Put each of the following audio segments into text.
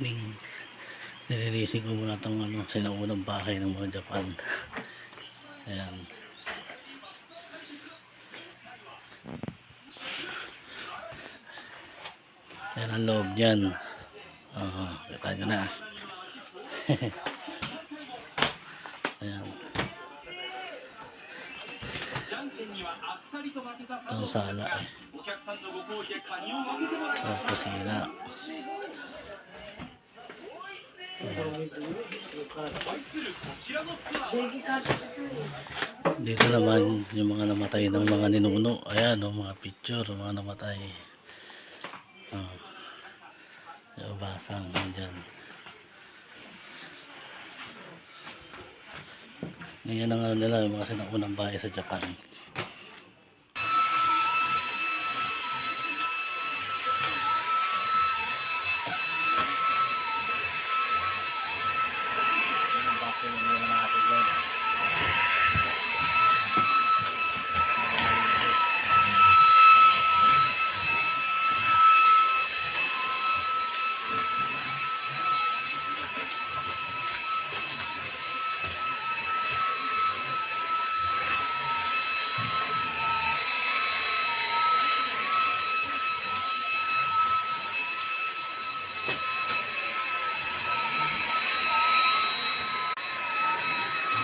morning. Nililisin ko muna itong sinaunang bahay ng mga Japan. Ayan. Ayan ang loob dyan. Kita nyo na. Ayan. Itong sala eh. Itong kusina. Dito naman yung mga namatay ng mga ninuno. Ayan, mga picture, mga namatay. Yung basang dyan. Ngayon ang nila yung mga sinaunang bahay sa Japan.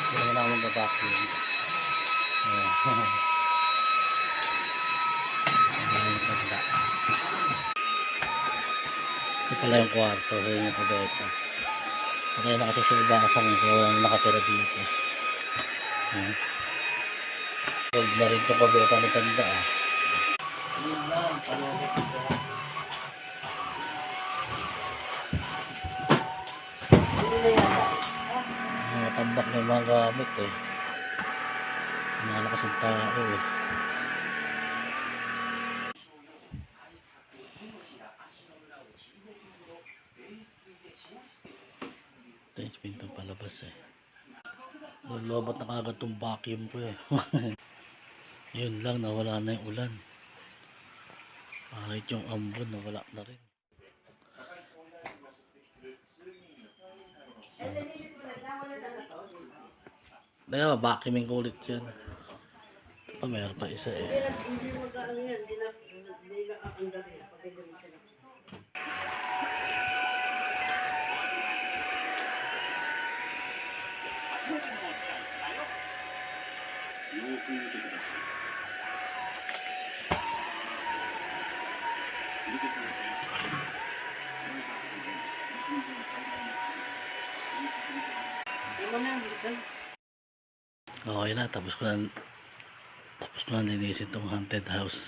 Wala na akong vacuum. Ito pala yung kwarto sa yung kabeta. Kaya nakasusulbasang ko ang nakatira dito. Huwag na rin itong kabeta na tanda tambak ng mga gamit eh. Malakas ang tao eh. Ito yung pintong palabas eh. Lulobot na kagad itong vacuum ko eh. Yun lang, nawala na yung ulan. Kahit yung ambon nawala na rin. Kaya vacuuming ko ulit yan. Mayroon pa isa eh. Hindi mag-ano yan, hindi na aandar yan. Okay na, tapos ko na linisin itong haunted house.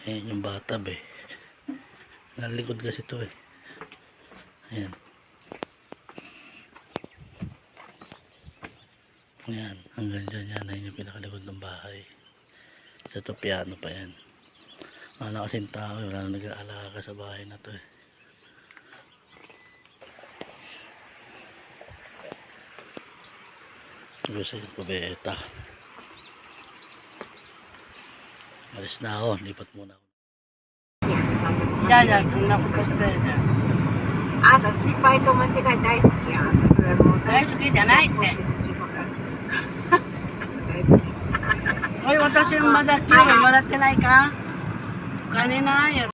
Ayan yung bathtub eh. Nalikod kasi ito eh. Ayan. Ayan, hanggang dyan yan. Ayan yung pinakalikod ng bahay. Sa ito piano pa yan. Wala kasing tao, wala na nag-aalaga sa bahay na to eh. Gusto yung kubeta. Alis na ako, lipat muna ako. Tingnan ko basta yan. あなた失敗と間違い大好きやん。それもう大好きじゃないって。おい、私まだ給料もらってないか？お金ないよ。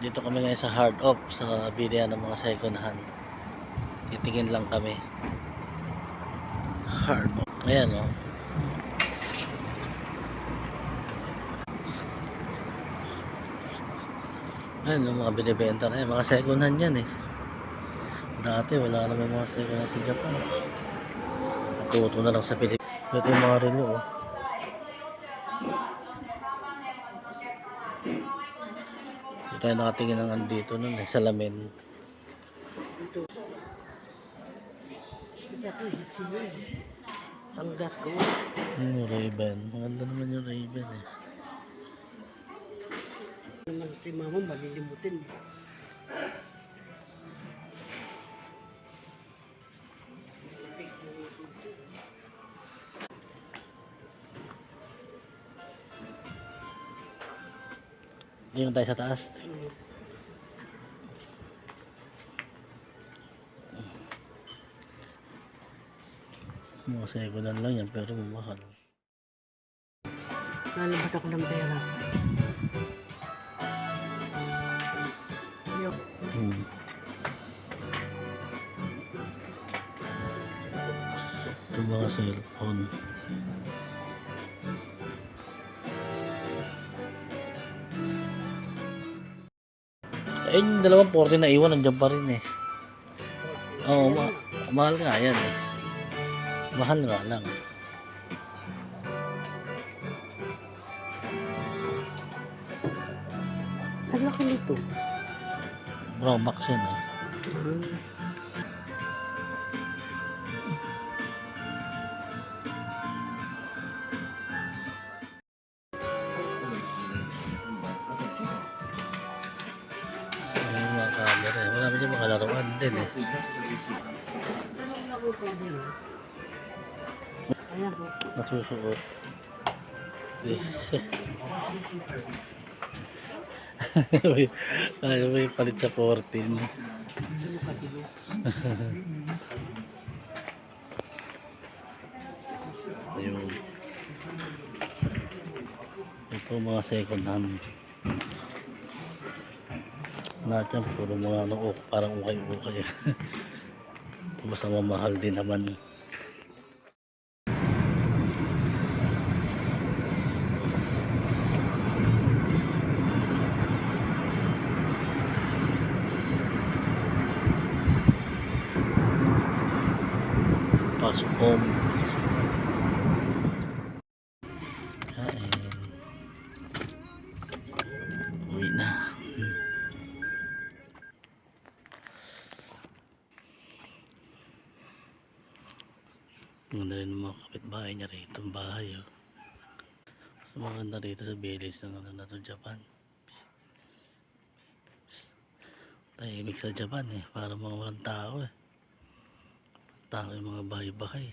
Dito kami ngayon sa Hard Off sa bilihan ng mga second hand. Titingin lang kami. Hard Off. Ayan o. Ayan yung mga binibenta na yan. Mga second hand yan eh. Dati wala naman mga second hand sa Japan. Natuto na lang sa Pilipinas. Ito yung mga relo oh. Ito tayo nakatingin ng andito nun eh. Salamin. Sanggas ko. Ray-Ban. Maganda naman yung Ray-Ban eh. Naman si mama malilimutin. Dito tayo sa taas. Mga second lang yan pero mamahal. Lalabas ako ng pera. Ito mga cellphone. Eh, yung 240 na iwan, nandiyan pa rin eh. Oo, mahal nga yan eh. Mahal nga lang. Ang laki nito. Brown box yan eh. Ayun mga camera eh. Wala pa siya makalaruan din eh. Ayan po. Nasusuot. Ay, may palit sa 14. Ayun. Ito mga second hand. Lahat yan, puro mga ano, parang ukay-ukay. Basta mamahal din naman. Pasok home. Kain. Uwi na. Maganda rin mga kapitbahay niya rito. Ang bahay oh. So, maganda rito sa village ng ano na to, Japan. Tahimik sa Japan eh. Para mga walang tao eh. Tao yung mga bahay-bahay.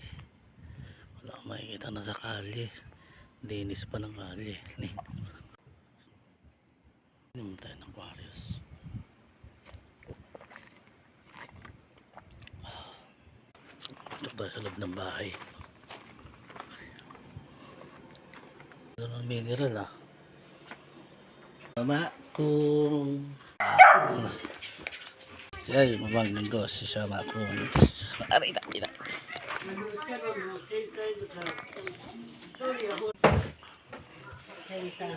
Wala akong makikita na sa kalye. Linis pa ng kalye. Hindi mo tayo ng Aquarius. Pasok tayo sa loob ng bahay. Ito ng mineral ah. Mama kung siya yung mamang ko si Sama kung aray na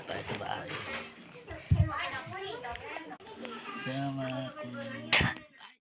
tayo sa bahay. Sama kung